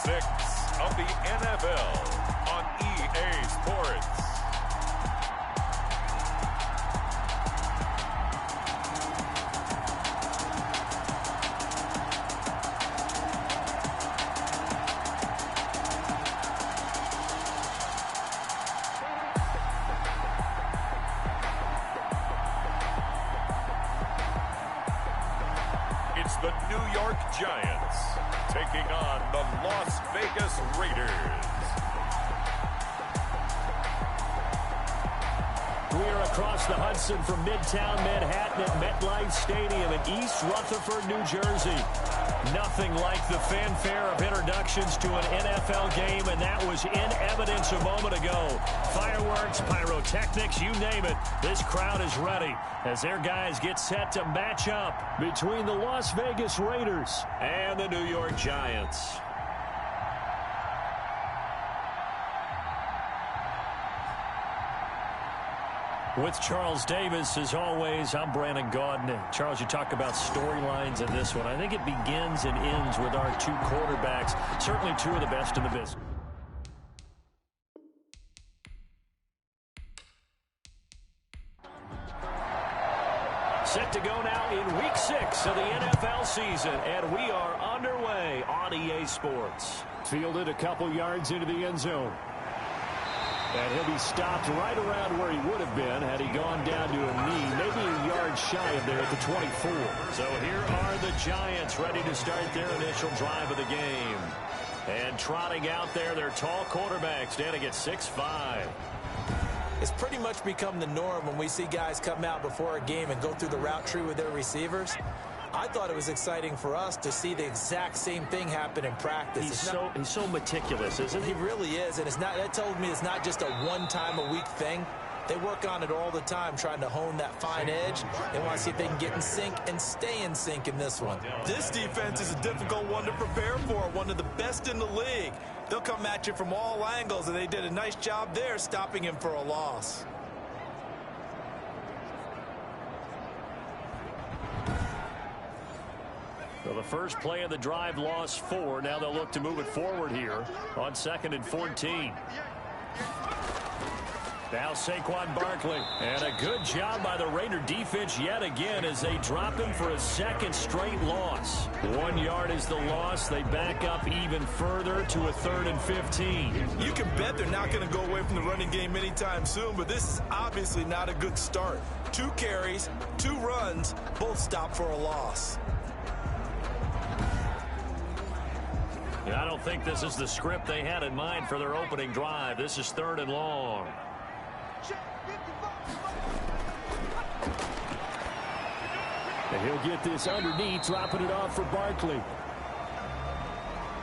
6 of the NFL on EA Sports. It's the New York Giants taking on the Las Vegas Raiders. We are across the Hudson from Midtown Manhattan at MetLife Stadium in East Rutherford, New Jersey. Nothing like the fanfare of introductions to an NFL game, and that was in evidence a moment ago. Fireworks, pyrotechnics, you name it. This crowd is ready as their guys get set to match up between the Las Vegas Raiders and the New York Giants. With Charles Davis, as always, I'm Brandon Gaudin. Charles, you talk about storylines in this one. I think it begins and ends with our two quarterbacks, certainly two of the best in the business. Set to go now in Week 6 of the NFL season, and we are underway on EA Sports. Fielded a couple yards into the end zone. And he'll be stopped right around where he would have been had he gone down to a knee, maybe a yard shy of there at the 24. So here are the Giants ready to start their initial drive of the game. And trotting out there, their tall quarterback standing at 6'5". It's pretty much become the norm when we see guys come out before a game and go through the route tree with their receivers. I thought it was exciting for us to see the exact same thing happen in practice. He's so meticulous, isn't he? He really is, and that told me it's not just a one-time-a-week thing. They work on it all the time, trying to hone that fine edge. They want to see if they can get in sync and stay in sync in this one. This defense is a difficult one to prepare for, one of the best in the league. They'll come at you from all angles, and they did a nice job there stopping him for a loss. So the first play of the drive lost 4. Now they'll look to move it forward here on 2nd and 14. Now Saquon Barkley. And a good job by the Raider defense yet again as they drop him for a second straight loss. 1 yard is the loss. They back up even further to a 3rd and 15. You can bet they're not going to go away from the running game anytime soon, but this is obviously not a good start. 2 carries, 2 runs, both stopped for a loss. I don't think this is the script they had in mind for their opening drive. This is 3rd and long. And he'll get this underneath, dropping it off for Barkley.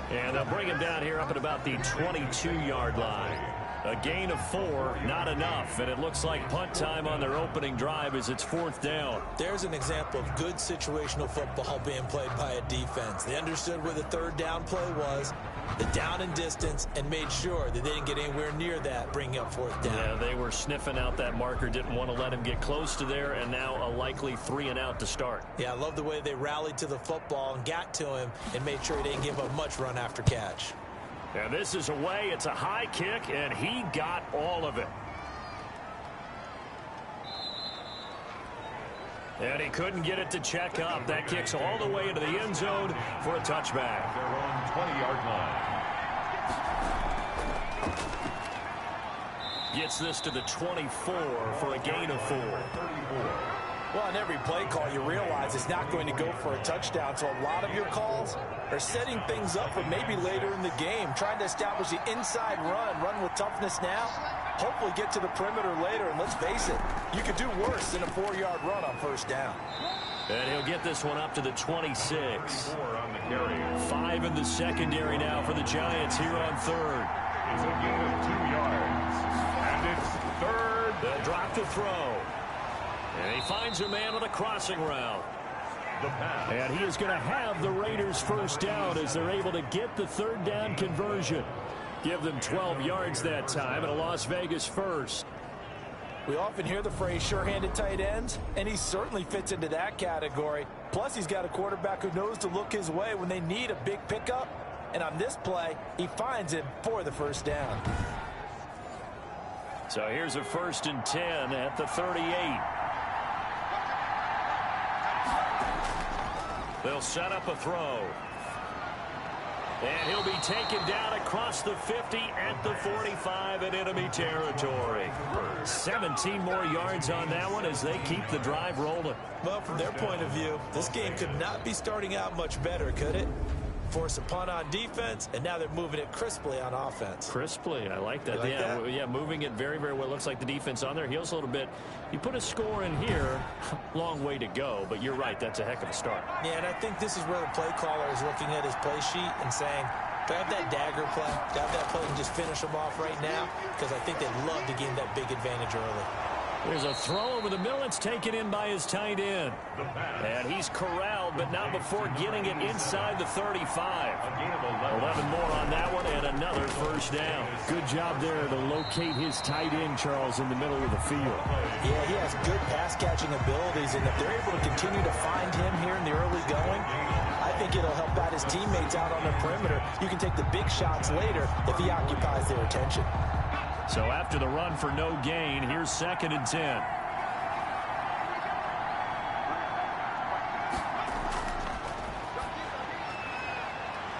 And they'll bring him down here up at about the 22-yard line. A gain of 4, not enough, and it looks like punt time on their opening drive as it's 4th down. There's an example of good situational football being played by a defense. They understood where the 3rd down play was, the down and distance, and made sure that they didn't get anywhere near that, bringing up 4th down. Yeah, they were sniffing out that marker, didn't want to let him get close to there, and now a likely 3 and out to start. Yeah, I love the way they rallied to the football and got to him and made sure he didn't give up much run after catch. And this is away. It's a high kick, and he got all of it. And he couldn't get it to check up. That kicks all the way into the end zone for a touchback. Their own 20-yard line. Gets this to the 24 for a gain of 4. 34. Well, on every play call, you realize it's not going to go for a touchdown. So a lot of your calls are setting things up for maybe later in the game, trying to establish the inside run with toughness now, hopefully get to the perimeter later. And let's face it, you could do worse than a 4-yard run on 1st down. And he'll get this one up to the 26. 4 on the carry. 5 in the secondary now for the Giants here on 3rd. It's a gain of 2 yards. And it's 3rd. They'll drop the throw. And he finds a man on a crossing route. The pass. And he is going to have the Raiders 1st down as they're able to get the 3rd down conversion. Give them 12 yards that time and a Las Vegas 1st. We often hear the phrase sure-handed tight ends, and he certainly fits into that category. Plus, he's got a quarterback who knows to look his way when they need a big pickup. And on this play, he finds him for the first down. So here's a 1st and 10 at the 38. They'll set up a throw. And he'll be taken down across the 50 at the 45 in enemy territory. 17 more yards on that one as they keep the drive rolling. Well, from their point of view, this game could not be starting out much better, could it? Force a punt on defense, and now they're moving it crisply on offense. Crisply, I like that. Like that? Yeah, moving it very, very well. Looks like the defense on their heels a little bit. You put a score in here, long way to go, but you're right, that's a heck of a start. Yeah, and I think this is where the play caller is looking at his play sheet and saying, do I have that dagger play? Do I have that play and just finish them off right now? Because I think they'd love to gain that big advantage early. There's a throw over the middle. It's taken in by his tight end. And he's corralled, but not before getting it inside the 35. 11 more on that one, and another first down. Good job there to locate his tight end, Charles, in the middle of the field. Yeah, he has good pass-catching abilities, and if they're able to continue to find him here in the early going, I think it'll help out his teammates out on the perimeter. You can take the big shots later if he occupies their attention. So after the run for no gain, here's 2nd and 10.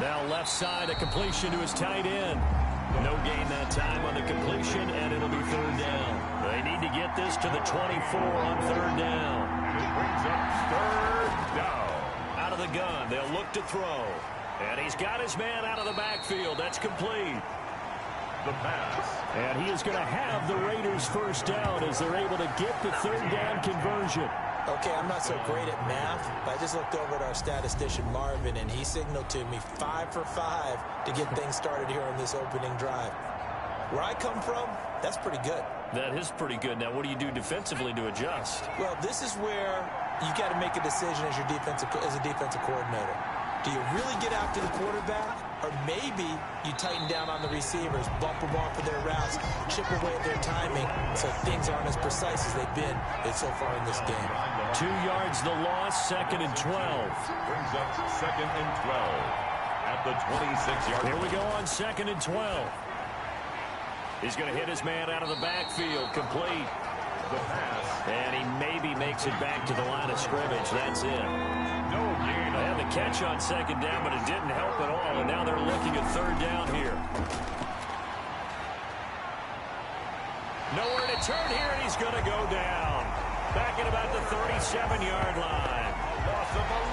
Now left side, a completion to his tight end. No gain that time on the completion, and it'll be 3rd down. They need to get this to the 24 on 3rd down. It brings up 3rd down. Out of the gun, they'll look to throw. And he's got his man out of the backfield. That's complete. The pass. And he is going to have the Raiders first down as they're able to get the 3rd down conversion. Okay, I'm not so great at math, but I just looked over at our statistician, Marvin, and he signaled to me 5 for 5 to get things started here on this opening drive. Where I come from, that's pretty good. That is pretty good. Now, what do you do defensively to adjust? Well, this is where you got to make a decision as a defensive coordinator. Do you really get after the quarterback, or maybe you tighten down on the receivers, bump them off of their routes, chip away at their timing, so things aren't as precise as they've been so far in this game. 2 yards the loss, 2nd and 12. Brings up 2nd and 12 at the 26-yard line. Here we go on 2nd and 12. He's going to hit his man out of the backfield, complete. The pass. And he maybe makes it back to the line of scrimmage. That's it. No gain. They had the catch on 2nd down, but it didn't help at all. And now they're looking at 3rd down here. Nowhere to turn here, and he's going to go down. Back at about the 37-yard line.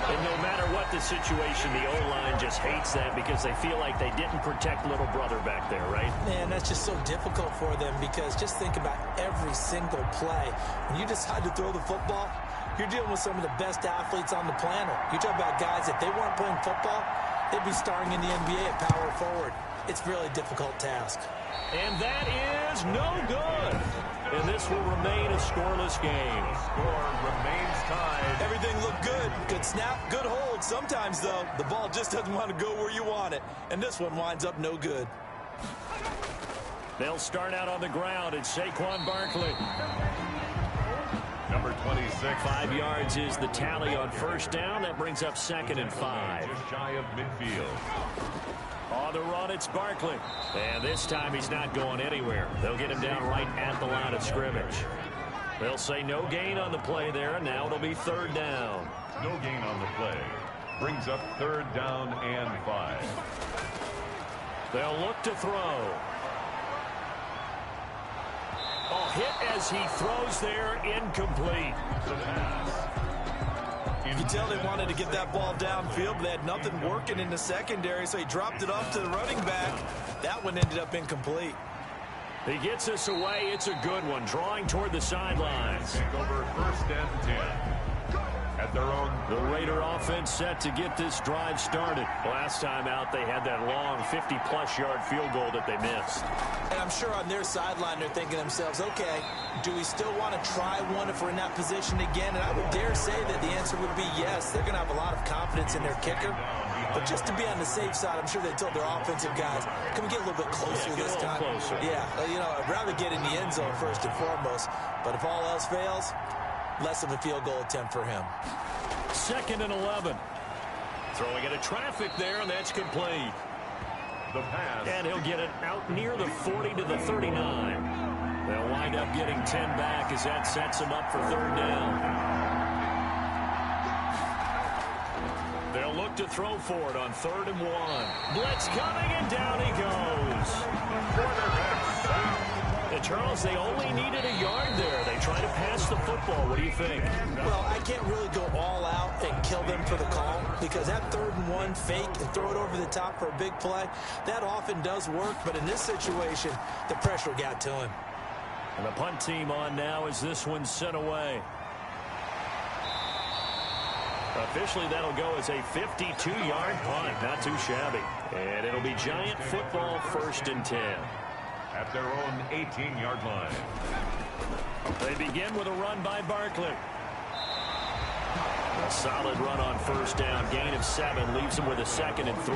And no matter what the situation, the O-line just hates that because they feel like they didn't protect little brother back there, right? Man, that's just so difficult for them because just think about every single play. When you decide to throw the football, you're dealing with some of the best athletes on the planet. You talk about guys, if they weren't playing football, they'd be starring in the NBA at power forward. It's a really difficult task. And that is no good. And this will remain a scoreless game. Score remains tied. Everything looked good. Good snap, good hold. Sometimes, though, the ball just doesn't want to go where you want it. And this one winds up no good. They'll start out on the ground. It's Saquon Barkley. Number 26. 5 yards is the tally on 1st down. That brings up 2nd and 5. Just shy of midfield. On the run, it's Barkley. And this time he's not going anywhere. They'll get him down right at the line of scrimmage. They'll say no gain on the play there, and now it'll be 3rd down. No gain on the play. Brings up 3rd down and 5. They'll look to throw. Oh, hit as he throws there, incomplete. The pass. You can tell they wanted to get that ball downfield, but they had nothing working in the secondary, so he dropped it off to the running back. That one ended up incomplete. He gets us away. It's a good one. Drawing toward the sidelines. Take over 1st and 10. At their own. The Raider offense set to get this drive started. Last time out, they had that long 50-plus yard field goal that they missed. And I'm sure on their sideline, they're thinking to themselves, okay, do we still want to try one if we're in that position again? And I would dare say that the answer would be yes. They're going to have a lot of confidence in their kicker. But just to be on the safe side, I'm sure they told their offensive guys, can we get a little bit closer this time? Closer. Yeah, you know, I'd rather get in the end zone first and foremost. But if all else fails, less of a field goal attempt for him. 2nd and 11. Throwing into traffic there, and that's complete. The pass. And he'll get it out near the 40 to the 39. They'll wind up getting 10 back as that sets them up for third down. They'll look to throw for it on 3rd and 1. Blitz coming, and down he goes. And Charles, they only needed a yard there. They try to pass the football. What do you think? Well, I can't really go all out and kill them for the call because that 3rd and 1 fake and throw it over the top for a big play, that often does work. But in this situation, the pressure got to him. And the punt team on now as this one's sent away. Officially, that'll go as a 52-yard punt. Not too shabby. And it'll be Giant football 1st and 10. At their own 18-yard line. They begin with a run by Barkley. A solid run on 1st down. Gain of 7 leaves him with a 2nd and 3.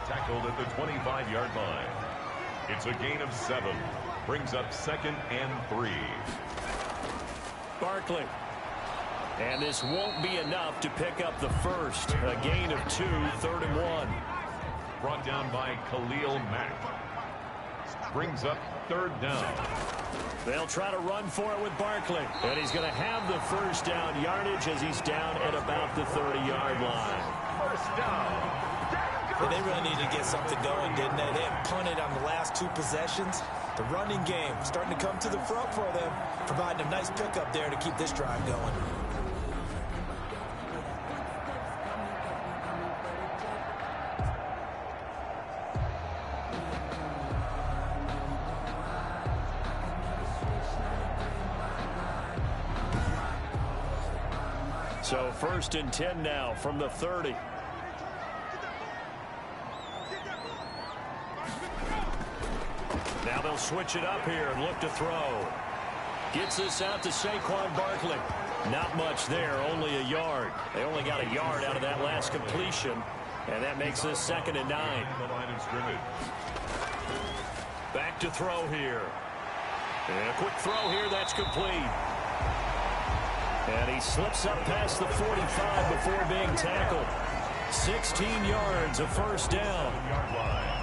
Tackled at the 25-yard line. It's a gain of 7. Brings up 2nd and 3. Barkley. And this won't be enough to pick up the first. A gain of 2, 3rd and 1. Brought down by Khalil Mack. Brings up 3rd down. They'll try to run for it with Barkley. And he's going to have the 1st down yardage as he's down at about the 30-yard line. 1st down. But they really needed to get something going, didn't they? They had punted on the last 2 possessions. The running game starting to come to the front for them, providing a nice pickup there to keep this drive going. So 1st and 10 now from the 30. Now they'll switch it up here and look to throw. Gets this out to Saquon Barkley. Not much there, only a yard. They only got a yard out of that last completion, and that makes this 2nd and 9. The line of scrimmage. Back to throw here. And a quick throw here, that's complete. And he slips up past the 45 before being tackled. 16 yards, a 1st down. Yard line.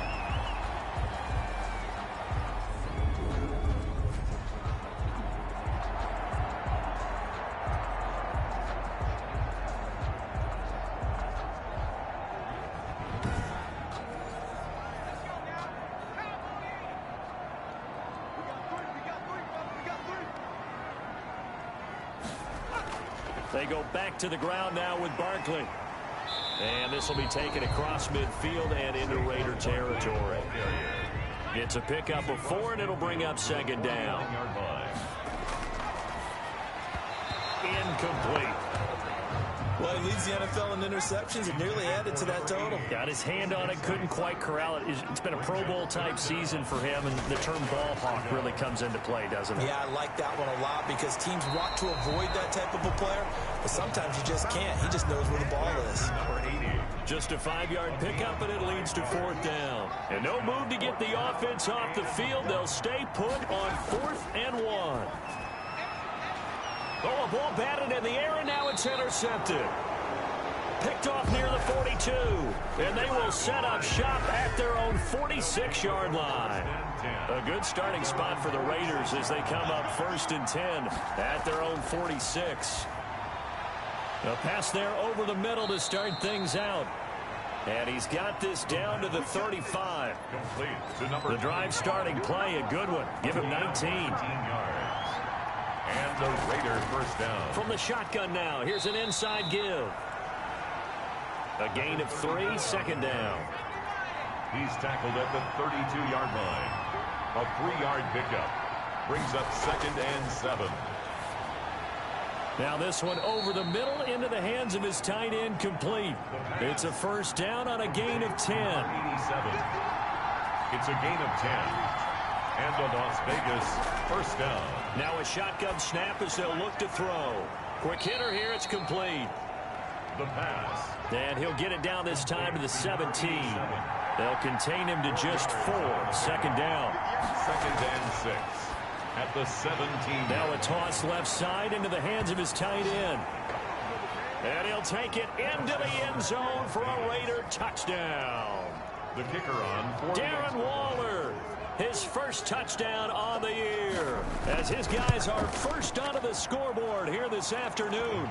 They go back to the ground now with Barkley. And this will be taken across midfield and into Raider territory. It's a pickup of 4, and it'll bring up 2nd down. Incomplete. Well, he leads the NFL in interceptions and nearly added to that total. Got his hand on it, couldn't quite corral it. It's been a Pro Bowl type season for him, and the term ball hawk really comes into play, doesn't it? Yeah, I like that one a lot because teams want to avoid that type of a player, but sometimes you just can't. He just knows where the ball is. Number 80. Just a 5-yard pickup, and it leads to 4th down. And no move to get the offense off the field. They'll stay put on 4th and 1. Oh, a ball batted in the air, and now it's intercepted. Picked off near the 42. And they will set up shop at their own 46-yard line. A good starting spot for the Raiders as they come up 1st and 10 at their own 46. A pass there over the middle to start things out. And he's got this down to the 35. The drive starting play, a good one. Give him 19. And the Raiders 1st down. From the shotgun now, here's an inside give. A gain of 3, 2nd down. He's tackled at the 32-yard line. A 3-yard pickup. Brings up 2nd and 7. Now this one over the middle into the hands of his tight end, complete. It's a 1st down on a gain of 10. 87. It's a gain of 10. And the Las Vegas 1st down. Now a shotgun snap as they'll look to throw. Quick hitter here, it's complete. The pass. And he'll get it down this time to the 17. They'll contain him to just 4. 2nd down. 2nd and 6. At the 17. Now a toss left side into the hands of his tight end. And he'll take it into the end zone for a Raider touchdown. The kicker on for Darren Waller. His first touchdown on the year as his guys are first onto the scoreboard here this afternoon.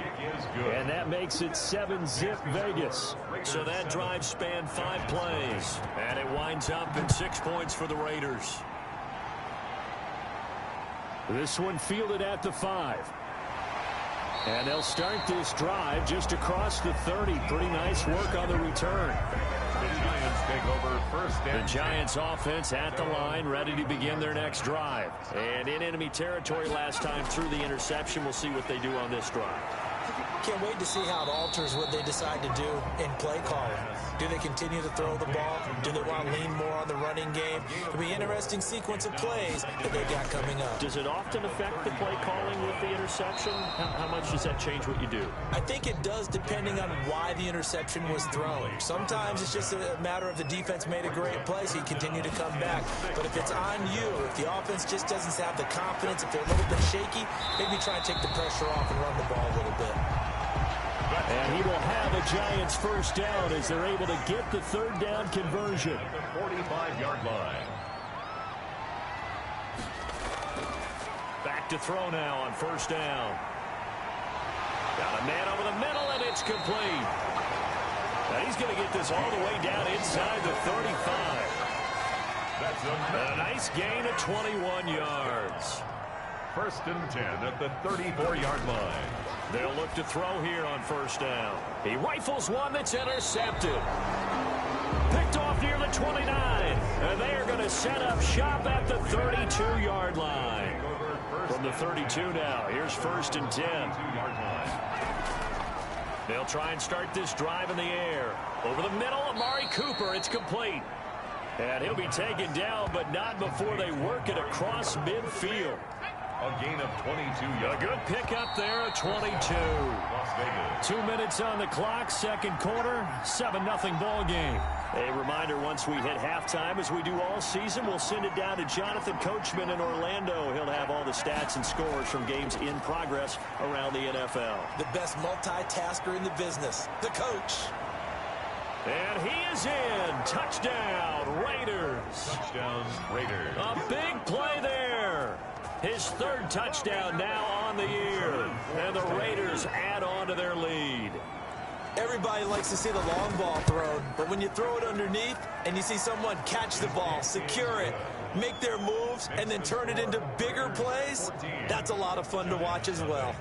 And that makes it 7-zip Vegas. So that drive spanned 5 plays. And it winds up in 6 points for the Raiders. This one fielded at the 5. And they'll start this drive just across the 30. Pretty nice work on the return. The Giants take over first and the Giants offense at the line, ready to begin their next drive. And in enemy territory last time through the interception. We'll see what they do on this drive. Can't wait to see how it alters what they decide to do in play calling. Do they continue to throw the ball? Do they want to lean more on the running game? It'll be an interesting sequence of plays that they got coming up. Does it often affect the play calling with the interception? How much does that change what you do? I think it does, depending on why the interception was thrown. Sometimes it's just a matter of the defense made a great play, so you continue to come back. But if it's on you, if the offense just doesn't have the confidence, if they're a little bit shaky, maybe try and take the pressure off and run the ball a little bit. And he will have a Giants first down as they're able to get the third down conversion. at the 45-yard line. Back to throw now on first down. Got a man over the middle, and it's complete. Now he's going to get this all the way down inside the 35. That's a nice gain of 21 yards. First and 10 at the 34-yard line. They'll look to throw here on first down. He rifles one that's intercepted. Picked off near the 29. And they are going to set up shop at the 32-yard line. From the 32 now, here's first and 10. They'll try and start this drive in the air. Over the middle, Amari Cooper. It's complete. And he'll be taken down, but not before they work it across midfield. A gain of 22 yards. A good pickup there, a 22. Las Vegas. 2 minutes on the clock, second quarter, 7-0 ball game. A reminder, once we hit halftime, as we do all season, we'll send it down to Jonathan Coachman in Orlando. He'll have all the stats and scores from games in progress around the NFL. The best multitasker in the business, the coach. And he is in. Touchdown, Raiders. Touchdown, Raiders. A big play there. His third touchdown now on the year. And the Raiders add on to their lead. Everybody likes to see the long ball thrown, but when you throw it underneath and you see someone catch the ball, secure it, make their moves, and then turn it into bigger plays, that's a lot of fun to watch as well.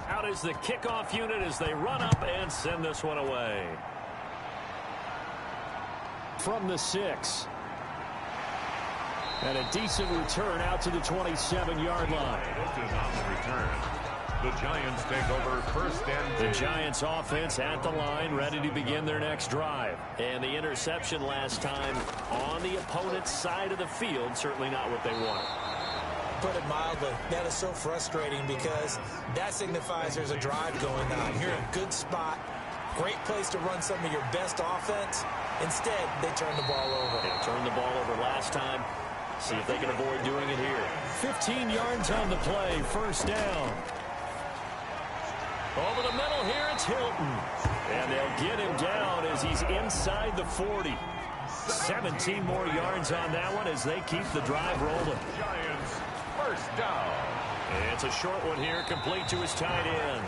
Out is the kickoff unit as they run up and send this one away. From the 6. And a decent return out to the 27-yard line. This is on the return. The Giants take over first and 10. The Giants offense at the line, ready to begin their next drive. And the interception last time on the opponent's side of the field, certainly not what they wanted. Put it mildly, that is so frustrating because that signifies there's a drive going on. You're in a good spot, great place to run some of your best offense. Instead, they turn the ball over. They turned the ball over last time. See if they can avoid doing it here. 15 yards on the play, first down. Over the middle here, it's Hilton. And they'll get him down as he's inside the 40. 17 more yards on that one as they keep the drive rolling. Giants first down. It's a short one here, complete to his tight end.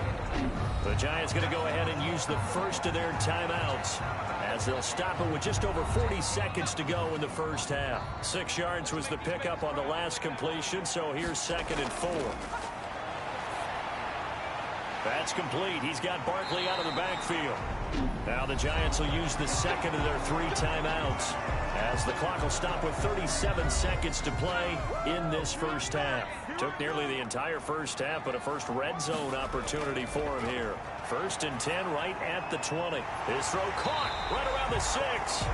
The Giants going to go ahead and use the first of their timeouts as they'll stop it with just over 40 seconds to go in the first half. 6 yards was the pickup on the last completion, so here's second and 4. That's complete. He's got Barkley out of the backfield. Now the Giants will use the second of their 3 timeouts as the clock will stop with 37 seconds to play in this first half. Took nearly the entire first half, but a first red zone opportunity for him here. First and 10 right at the 20. His throw caught right around the 6.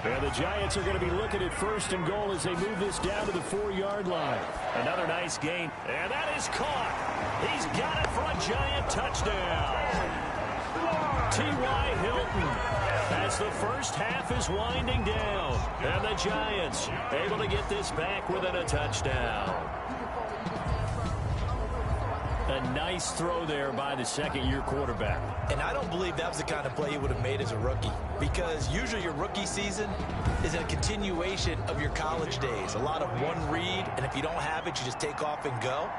And the Giants are going to be looking at first and goal as they move this down to the 4-yard line. Another nice gain, and that is caught. He's got it for a Giant touchdown. T.Y. Hilton as the first half is winding down. And the Giants able to get this back within a touchdown. A nice throw there by the second-year quarterback. And I don't believe that was the kind of play he would have made as a rookie, because usually your rookie season is a continuation of your college days. A lot of one read, and if you don't have it, you just take off and go.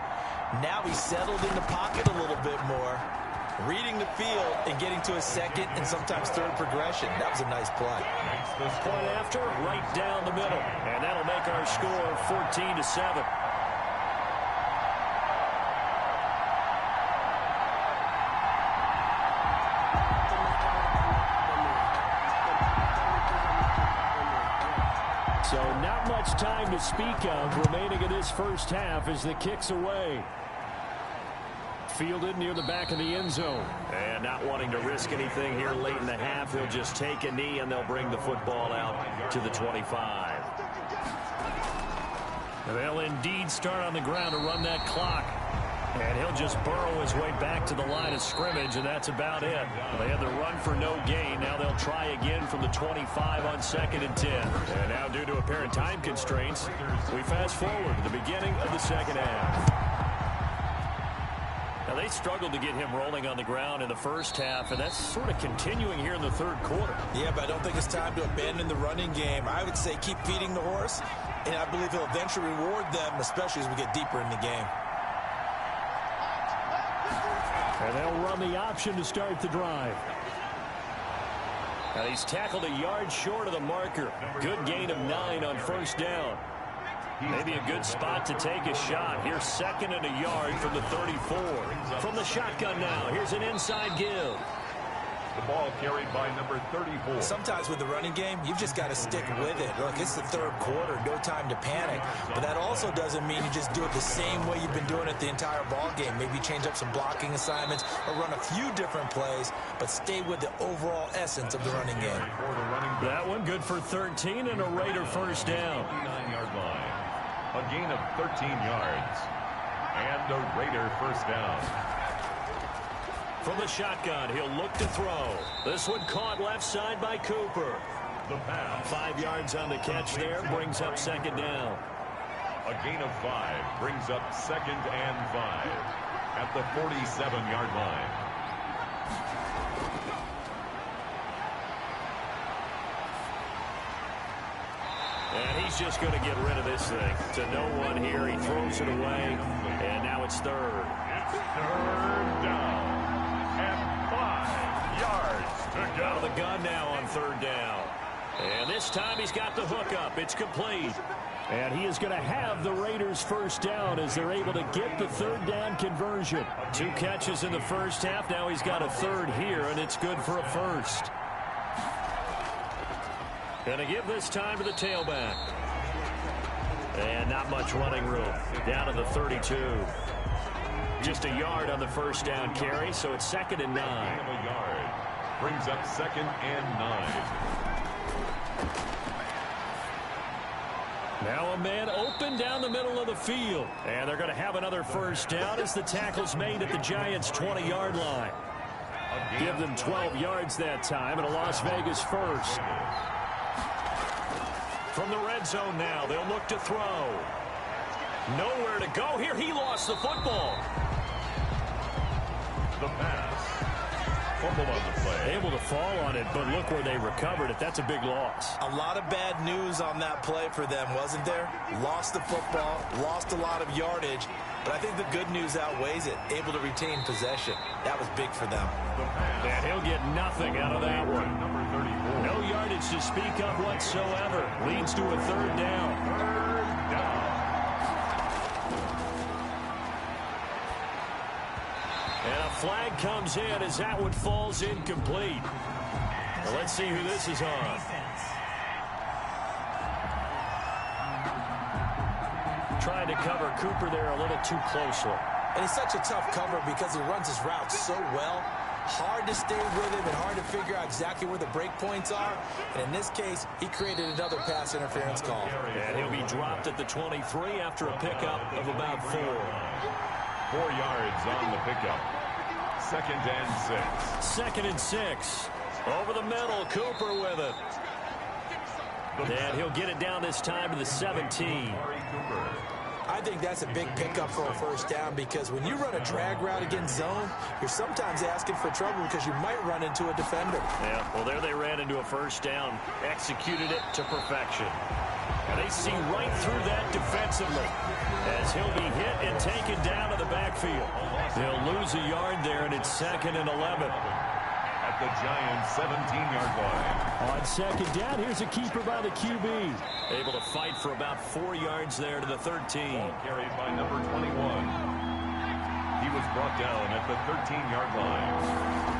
Now he's settled in the pocket a little bit more, reading the field and getting to a second and sometimes third progression. That was a nice play. Point after, right down the middle. And that'll make our score 14-7. So not much time to speak of remaining in this first half as the kick's away. Fielded near the back of the end zone. And not wanting to risk anything here late in the half, he'll just take a knee and they'll bring the football out to the 25. They'll indeed start on the ground to run that clock. And he'll just burrow his way back to the line of scrimmage, and that's about it. They had the run for no gain. Now they'll try again from the 25 on 2nd and 10. And now, due to apparent time constraints, we fast forward to the beginning of the second half. Now, they struggled to get him rolling on the ground in the first half, and that's sort of continuing here in the third quarter. Yeah, but I don't think it's time to abandon the running game. I would say keep feeding the horse, and I believe he'll eventually reward them, especially as we get deeper in the game. And they'll run the option to start the drive. Now he's tackled a yard short of the marker. Good gain of 9 on first down. Maybe a good spot to take a shot. Here's 2nd and a yard from the 34. From the shotgun now, here's an inside give. The ball carried by number 34. Sometimes with the running game, you've just got to stick with it. Look, it's the third quarter, no time to panic. But that also doesn't mean you just do it the same way you've been doing it the entire ball game. Maybe change up some blocking assignments or run a few different plays, but stay with the overall essence of the running game. That one good for 13 and a Raider first down. 9-yard line. A gain of 13 yards. And a Raider first down. From the shotgun, he'll look to throw. This one caught left side by Cooper. The pass. 5 yards on the catch there, brings up 2nd down. A gain of 5 brings up 2nd and 5 at the 47-yard line. And he's just going to get rid of this thing. To no one here, he throws it away, and now it's 3rd. It's 3rd down. And 5 yards to go. Out of the gun now on 3rd down. And this time he's got the hook up. It's complete. And he is going to have the Raiders first down as they're able to get the 3rd down conversion. 2 catches in the first half. Now he's got a 3rd here, and it's good for a first. Going to give this time to the tailback. And not much running room. Down to the 32. Just a yard on the first down carry, so it's 2nd and 9. A yard brings up 2nd and 9. Now a man open down the middle of the field. And they're going to have another first down as the tackle's made at the Giants' 20-yard line. Give them 12 yards that time and a Las Vegas first. From the red zone now, they'll look to throw. Nowhere to go here. He lost the football. The pass. Fumble on the play. Able to fall on it, but look where they recovered it. That's a big loss. A lot of bad news on that play for them, wasn't there? Lost the football, lost a lot of yardage, but I think the good news outweighs it. Able to retain possession. That was big for them. And he'll get nothing out of that one. Number 34. No yardage to speak of whatsoever. Leads to a 3rd down. 3rd down. And a flag comes in as that one falls incomplete. Well, let's see who this is on. Trying to cover Cooper there a little too closely. And it's such a tough cover because he runs his route so well. Hard to stay with him and hard to figure out exactly where the break points are. And in this case, he created another pass interference call. And he'll be dropped at the 23 after a pickup of about 4. 4 yards on the pickup. 2nd and 6. 2nd and 6. Over the middle, Cooper with it. And he'll get it down this time to the 17. I think that's a big pickup for a first down because when you run a drag route against zone, you're sometimes asking for trouble because you might run into a defender. Yeah, well, there they ran into a first down, executed it to perfection. And they see right through that defensively as he'll be hit and taken down to the backfield. They'll lose a yard there, and it's 2nd and 11. At the Giants' 17-yard line. On second down, here's a keeper by the QB. Able to fight for about 4 yards there to the 13. Ball carried by number 21. He was brought down at the 13-yard line.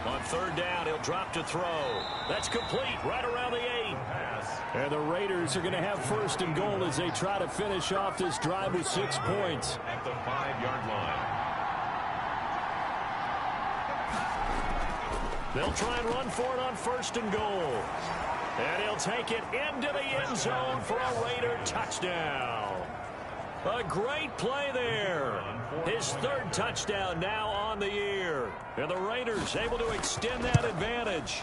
On third down, he'll drop to throw. That's complete right around the 8. And the Raiders are going to have 1st and goal as they try to finish off this drive with 6 points. At the 5-yard line. They'll try and run for it on 1st and goal. And he'll take it into the end zone for a Raider touchdown. A great play there. His 3rd touchdown now on the year. And the Raiders able to extend that advantage.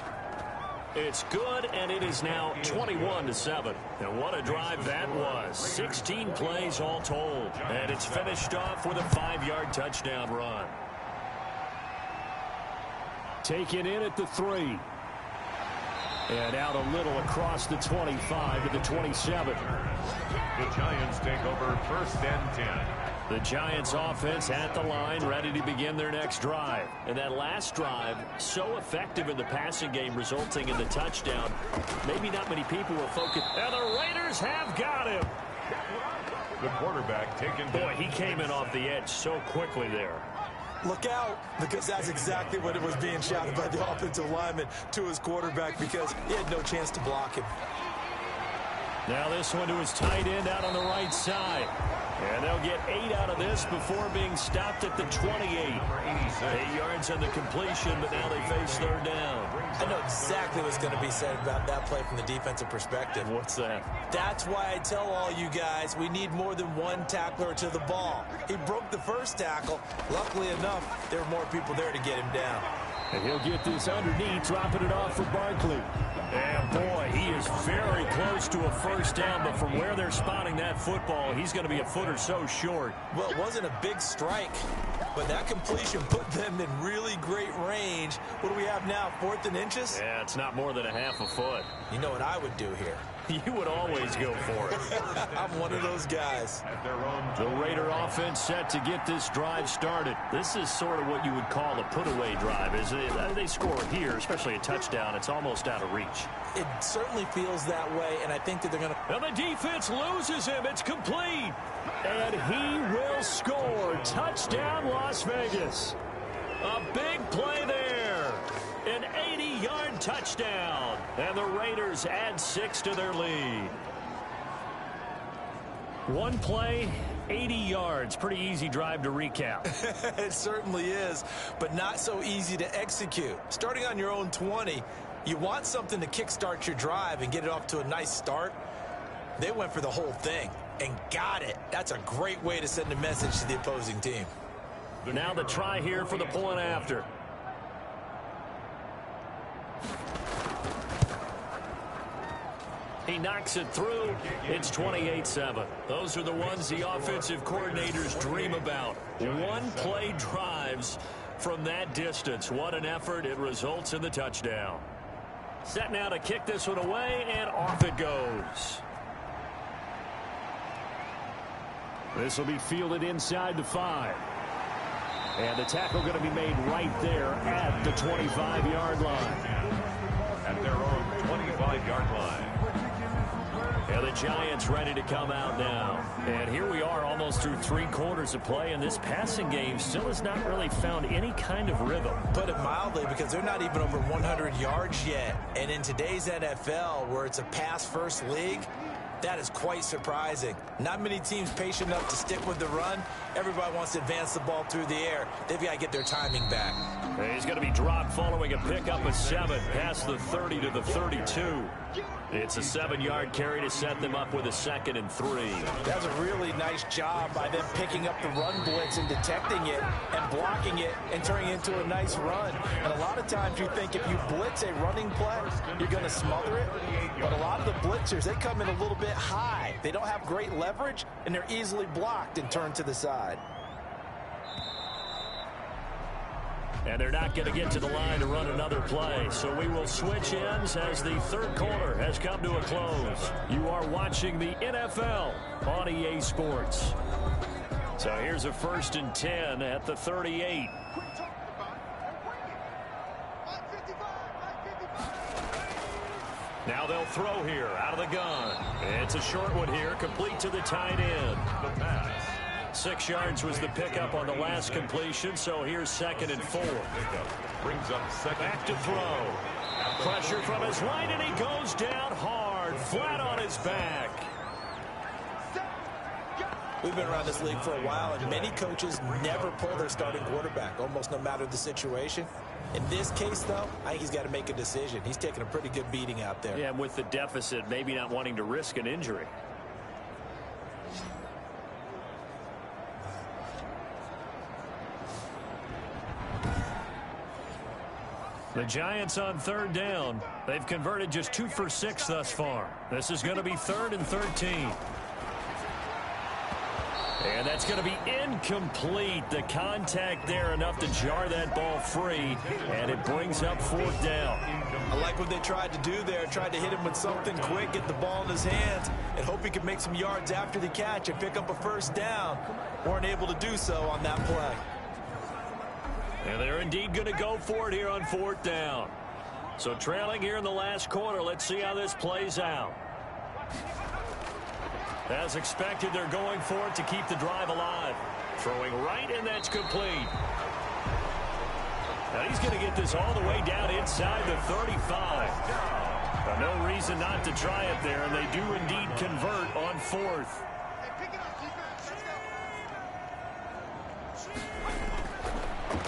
It's good, and it is now 21-7. And what a drive that was. 16 plays all told. And it's finished off with a 5-yard touchdown run. Taken in at the 3. And out a little across the 25 to the 27. The Giants take over 1st and 10. The Giants offense at the line, ready to begin their next drive. And that last drive, so effective in the passing game, resulting in the touchdown. Maybe not many people were focused. And the Raiders have got him. The quarterback taken. Boy, he came in off the edge so quickly there. Look out, because that's exactly what it was being shouted by the offensive lineman to his quarterback because he had no chance to block him. Now this one to his tight end out on the right side. And they'll get 8 out of this before being stopped at the 28. 8 yards on the completion, but now they face 3rd down. I know exactly what's going to be said about that play from the defensive perspective. What's that? That's why I tell all you guys we need more than one tackler to the ball. He broke the 1st tackle. Luckily enough, there were more people there to get him down. And he'll get this underneath, dropping it off for Barkley. And boy, he is very close to a 1st down, but from where they're spotting that football, he's going to be a foot or so short. Well, it wasn't a big strike, but that completion put them in really great range. What do we have now, 4th and inches? Yeah, it's not more than a half a foot. You know what I would do here? You would always go for it. I'm one of those guys. At their own. The Raider offense set to get this drive started. This is sort of what you would call a put-away drive, isn't it? They score here, especially a touchdown. It's almost out of reach. It certainly feels that way, and I think that they're going to... And the defense loses him. It's complete. And he will score. Touchdown, Las Vegas. A big play there. An 80-yard touchdown. And the Raiders add 6 to their lead. One play, 80 yards. Pretty easy drive to recap. It certainly is, but not so easy to execute. Starting on your own 20, you want something to kickstart your drive and get it off to a nice start. They went for the whole thing and got it. That's a great way to send a message to the opposing team. Now the try here for the point after. He knocks it through. It's 28-7. Those are the ones the offensive coordinators dream about. One-play drives from that distance. What an effort. It results in the touchdown. Set now to kick this one away, and off it goes. This will be fielded inside the 5. And the tackle going to be made right there at the 25-yard line. At their own 25-yard line. And the Giants ready to come out now. And here we are almost through 3 quarters of play, and this passing game still has not really found any kind of rhythm. Put it mildly, because they're not even over 100 yards yet. And in today's NFL, where it's a pass-first league, that is quite surprising. Not many teams patient enough to stick with the run. Everybody wants to advance the ball through the air. They've got to get their timing back. He's going to be dropped following a pickup of 7 past the 30 to the 32. It's a 7-yard carry to set them up with a 2nd and 3. That's a really nice job by them picking up the run blitz and detecting it and blocking it and turning it into a nice run. And a lot of times you think if you blitz a running play, you're going to smother it. But a lot of the blitzers, they come in a little bit it high. They don't have great leverage, and they're easily blocked and turned to the side. And they're not going to get to the line to run another play. So we will switch ends as the third quarter has come to a close. You are watching the NFL on EA Sports. So here's a 1st and 10 at the 38. Now they'll throw here out of the gun. It's a short one here, complete to the tight end. The pass. 6 yards was the pickup on the last completion, so here's 2nd and 4. Brings up second. Back to throw. Pressure from his right, and he goes down hard, flat on his back. We've been around this league for a while, and many coaches never pull their starting quarterback, almost no matter the situation. In this case, though, I think he's got to make a decision. He's taking a pretty good beating out there. Yeah, and with the deficit, maybe not wanting to risk an injury. The Giants on 3rd down. They've converted just 2 for 6 thus far. This is going to be 3rd and 13. And that's going to be incomplete. The contact there enough to jar that ball free, and it brings up 4th down. I like what they tried to do there. Tried to hit him with something quick, get the ball in his hands, and hope he could make some yards after the catch and pick up a 1st down. Weren't able to do so on that play. And they're indeed going to go for it here on 4th down. So trailing here in the last quarter, let's see how this plays out. As expected, they're going for it to keep the drive alive. Throwing right, and that's complete. Now he's going to get this all the way down inside the 35. No reason not to try it there, and they do indeed convert on 4th.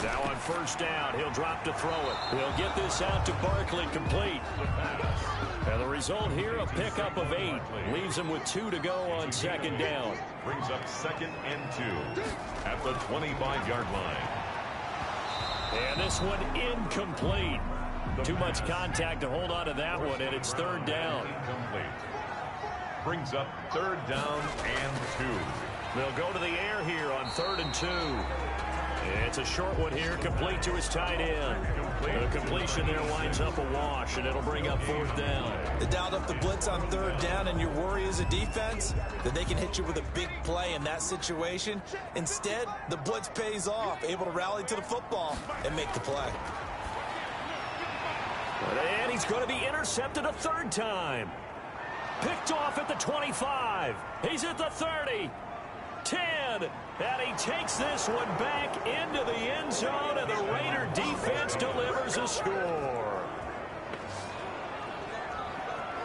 Now on 1st down, he'll drop to throw it. He'll get this out to Barkley, complete. And the result here, a pickup of 8. Leaves him with 2 to go on 2nd down. Brings up 2nd and 2 at the 25-yard line. And this one incomplete. Too much contact to hold on to that one, and it's 3rd down. Incomplete. Brings up 3rd down and 2. They'll go to the air here on 3rd and 2. It's a short one here, complete to his tight end. The completion there winds up a wash, and it'll bring up 4th down. They dialed up the blitz on 3rd down, and your worry as a defense that they can hit you with a big play in that situation. Instead, the blitz pays off, able to rally to the football and make the play. And he's going to be intercepted a 3rd time. Picked off at the 25. He's at the 30. 10, and he takes this one back into the end zone, and the Raider defense delivers a score.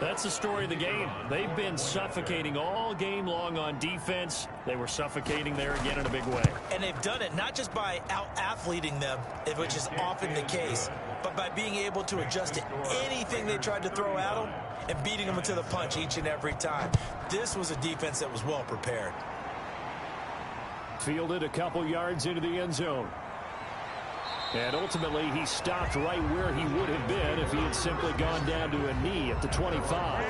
That's the story of the game. They've been suffocating all game long on defense. They were suffocating there again in a big way. And they've done it not just by out-athleting them, which is often the case, but by being able to adjust to anything they tried to throw at them and beating them to the punch each and every time. This was a defense that was well prepared. Fielded a couple yards into the end zone. And ultimately, he stopped right where he would have been if he had simply gone down to a knee at the 25.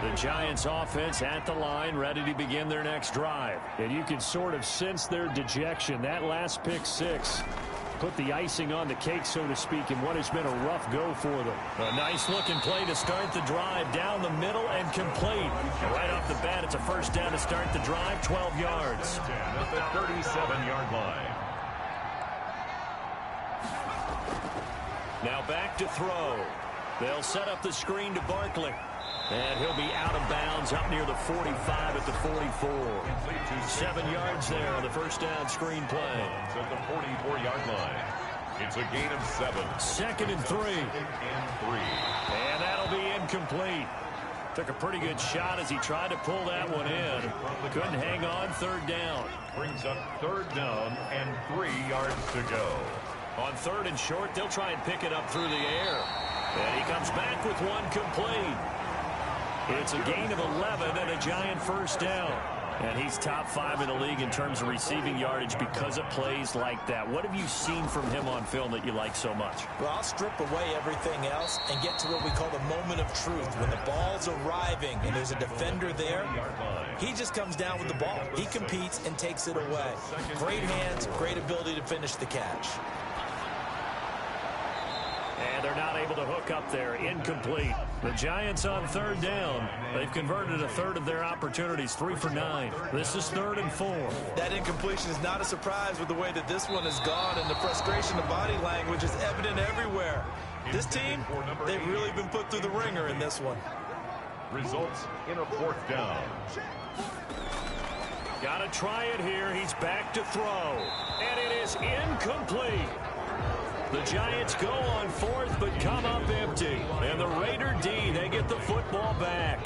The Giants offense at the line, ready to begin their next drive. And you can sort of sense their dejection. That last pick 6 put the icing on the cake, so to speak, in what has been a rough go for them. A nice-looking play to start the drive down the middle and complete. And right off the bat, it's a 1st down to start the drive, 12 yards. At the 37-yard line. Now back to throw. They'll set up the screen to Barkley. And he'll be out of bounds up near the 45 at the 44. 7 yards there on the 1st down screen play. At the 44-yard line. It's a gain of 7. 2nd and 3. And that'll be incomplete. Took a pretty good shot as he tried to pull that one in. Couldn't hang on. 3rd down. Brings up 3rd down and 3 yards to go. On 3rd and short, they'll try and pick it up through the air. And he comes back with one complete. It's a gain of 11 and a Giant 1st down. And he's top 5 in the league in terms of receiving yardage because of plays like that. What have you seen from him on film that you like so much? Well, I'll strip away everything else and get to what we call the moment of truth. When the ball's arriving and there's a defender there, he just comes down with the ball. He competes and takes it away. Great hands, great ability to finish the catch. And they're not able to hook up there. Incomplete. The Giants on 3rd down. They've converted a third of their opportunities, 3 for 9. This is 3rd and 4. That incompletion is not a surprise with the way that this one has gone, and the frustration, the body language is evident everywhere. This team, they've really been put through the ringer in this one. Results in a 4th down. Got to try it here. He's back to throw. And it is incomplete. The Giants go on 4th, but come up empty. And the Raider D, they get the football back.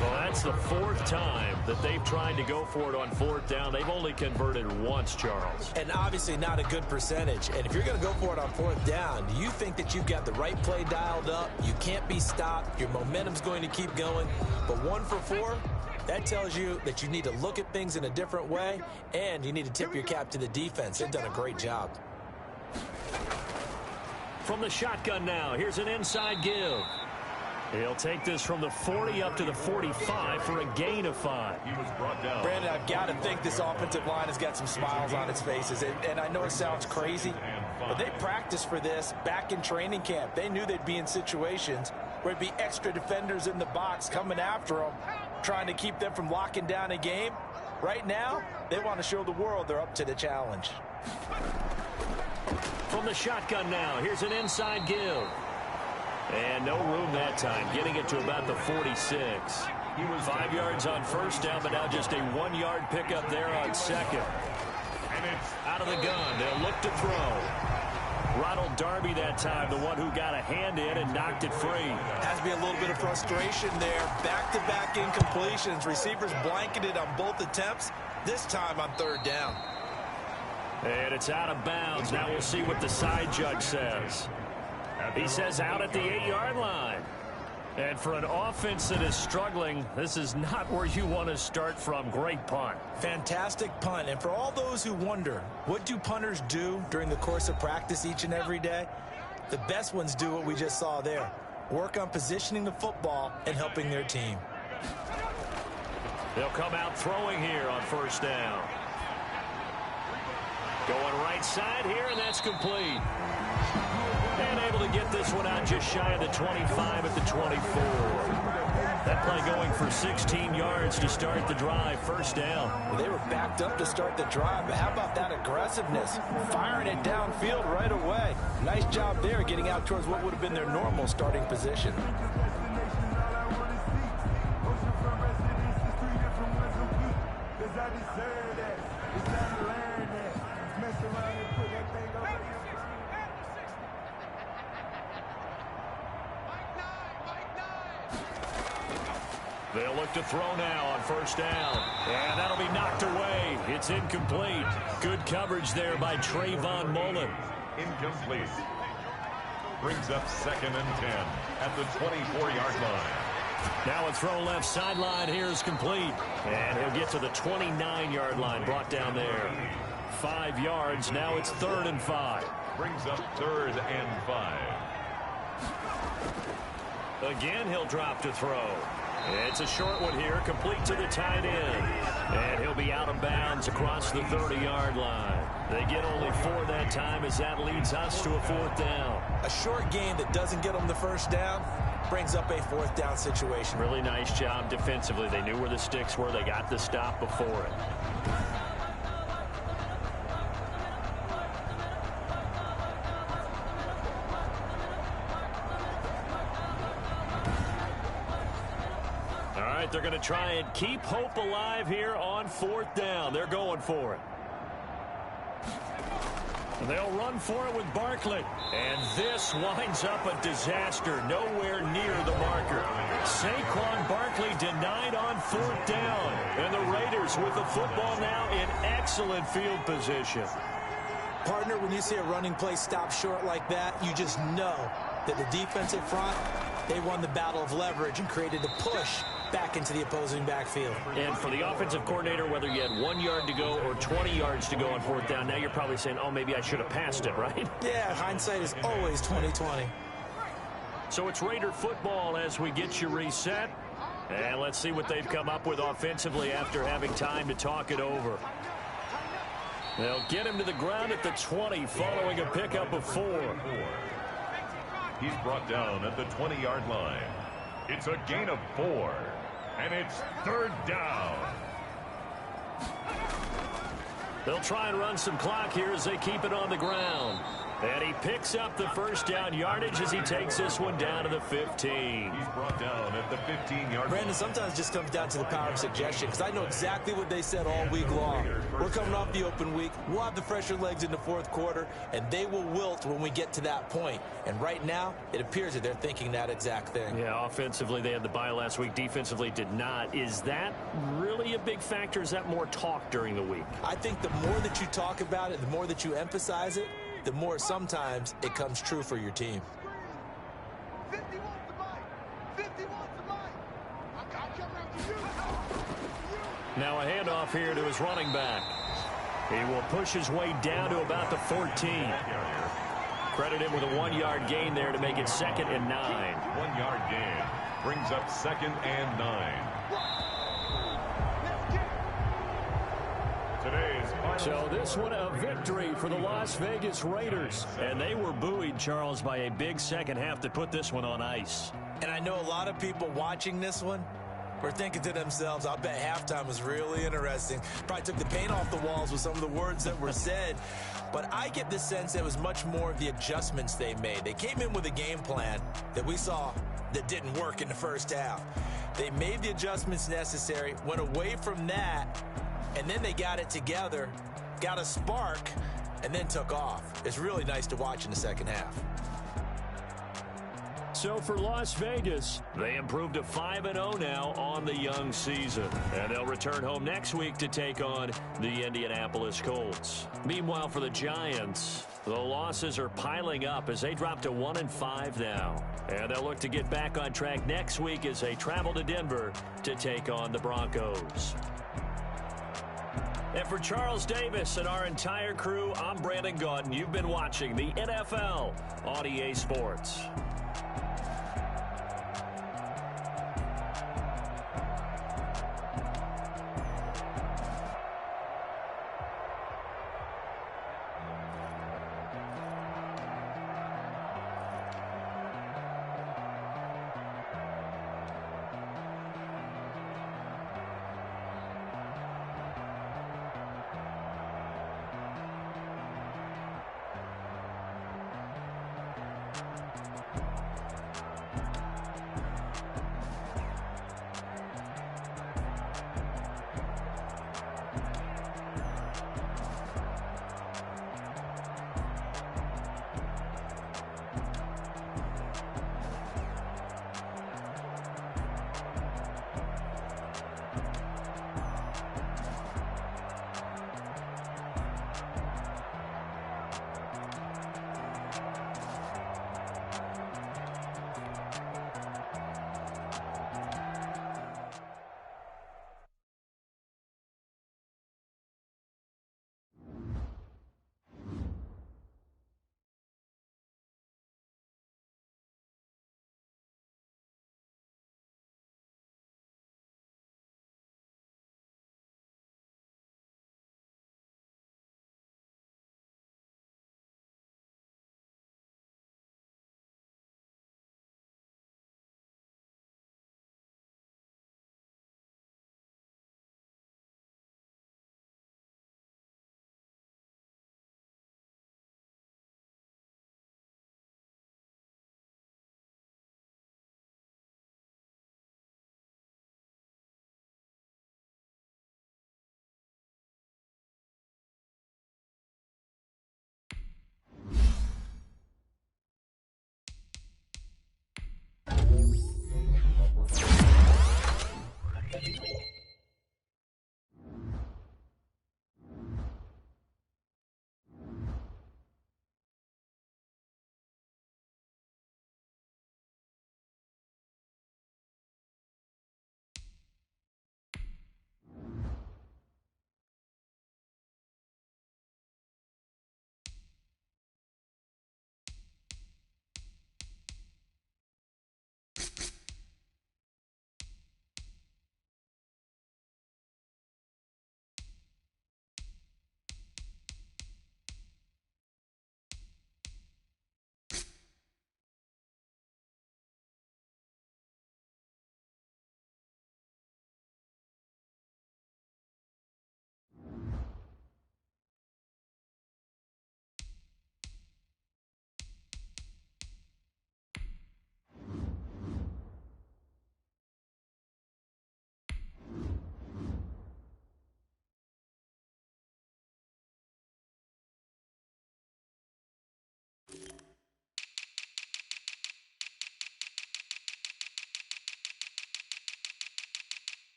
Well, that's the 4th time that they've tried to go for it on 4th down. They've only converted once, Charles. And obviously not a good percentage. And if you're going to go for it on 4th down, you think that you've got the right play dialed up. You can't be stopped. Your momentum's going to keep going. But 1 for 4, that tells you that you need to look at things in a different way, and you need to tip your cap to the defense. They've done a great job. From the shotgun now, here's an inside give. He'll take this from the 40 up to the 45 for a gain of 5. He was brought down. Brandon, I've got to think this offensive line has got some smiles on its faces. And I know it sounds crazy, but they practiced for this back in training camp. They knew they'd be in situations where there'd be extra defenders in the box coming after them, trying to keep them from locking down a game. Right now, they want to show the world they're up to the challenge. From the shotgun now, here's an inside give. And no room that time, getting it to about the 46. He was 5 yards on 1st down, but now just a 1-yard pickup there on 2nd. And it's Out of the gun, they'll look to throw. Ronald Darby that time, the one who got a hand in and knocked it free. Has to be a little bit of frustration there. Back-to-back incompletions. Receivers blanketed on both attempts, this time on 3rd down. And it's out of bounds. Now we'll see what the side judge says. He says out at the 8-yard line. And for an offense that is struggling, this is not where you want to start from. Great punt. Fantastic punt. And for all those who wonder, what do punters do during the course of practice each and every day? The best ones do what we just saw there. Work on positioning the football and helping their team. They'll come out throwing here on 1st down. Going right side here, and that's complete. And able to get this one out just shy of the 25 at the 24. That play going for 16 yards to start the drive. 1st down. Well, they were backed up to start the drive, but how about that aggressiveness? Firing it downfield right away. Nice job there, getting out towards what would have been their normal starting position. They'll look to throw now on 1st down. And that'll be knocked away. It's incomplete. Good coverage there by Trayvon Mullen. incomplete. Brings up 2nd and 10 at the 24-yard line. Now a throw left sideline here is complete. And he'll get to the 29-yard line, brought down there. 5 yards. Now it's 3rd and 5. Brings up 3rd and 5. Again, he'll drop to throw. It's a short one here, complete to the tight end. And he'll be out of bounds across the 30-yard line. They get only 4 that time as that leads us to a 4th down. A short game that doesn't get them the 1st down brings up a 4th down situation. Really nice job defensively. They knew where the sticks were. They got the stop before it. They're going to try and keep hope alive here on 4th down. They're going for it. And they'll run for it with Barkley. And this winds up a disaster. Nowhere near the marker. Saquon Barkley denied on 4th down. And the Raiders with the football now in excellent field position. Partner, when you see a running play stop short like that, you just know that the defensive front, they won the battle of leverage and created the push back into the opposing backfield. And for the offensive coordinator, whether you had 1 yard to go or 20 yards to go on fourth down, now you're probably saying, oh, maybe I should have passed it, right? Yeah, hindsight is always 20/20. So it's Raider football as we get you reset. And let's see what they've come up with offensively after having time to talk it over. They'll get him to the ground at the 20 following a pickup of 4. He's brought down at the 20-yard line. It's a gain of 4, and it's third down. They'll try and run some clock here as they keep it on the ground. And he picks up the first down yardage as he takes this one down to the 15. He's brought down at the 15-yard line. Brandon, sometimes it just comes down to the power of suggestion, because I know exactly what they said all week long. We're coming off the open week. We'll have the fresher legs in the fourth quarter, and they will wilt when we get to that point. And right now, it appears that they're thinking that exact thing. Yeah, offensively, they had the bye last week. Defensively, did not. Is that really a big factor? Is that more talk during the week? I think the more that you talk about it, the more that you emphasize it, the more sometimes it comes true for your team. 50 wants the mic. 50 wants the mic. I'm coming after you. Now a handoff here to his running back. He will push his way down to about the 14. Credit him with a 1-yard gain there to make it 2nd and 9. 1-yard gain brings up 2nd and 9. So this one a victory for the Las Vegas Raiders. And they were buoyed, Charles, by a big second half that put this one on ice. And I know a lot of people watching this one were thinking to themselves, I'll bet halftime was really interesting. Probably took the paint off the walls with some of the words that were said. But I get the sense that it was much more of the adjustments they made. They came in with a game plan that we saw that didn't work in the first half. They made the adjustments necessary, went away from that, and then they got it together, got a spark, and then took off. It's really nice to watch in the second half. So for Las Vegas, they improved to 5-0 now on the young season. And they'll return home next week to take on the Indianapolis Colts. Meanwhile, for the Giants, the losses are piling up as they drop to 1-5 now. And they'll look to get back on track next week as they travel to Denver to take on the Broncos. And for Charles Davis and our entire crew, I'm Brandon Gaudin. You've been watching the NFL on EA Sports.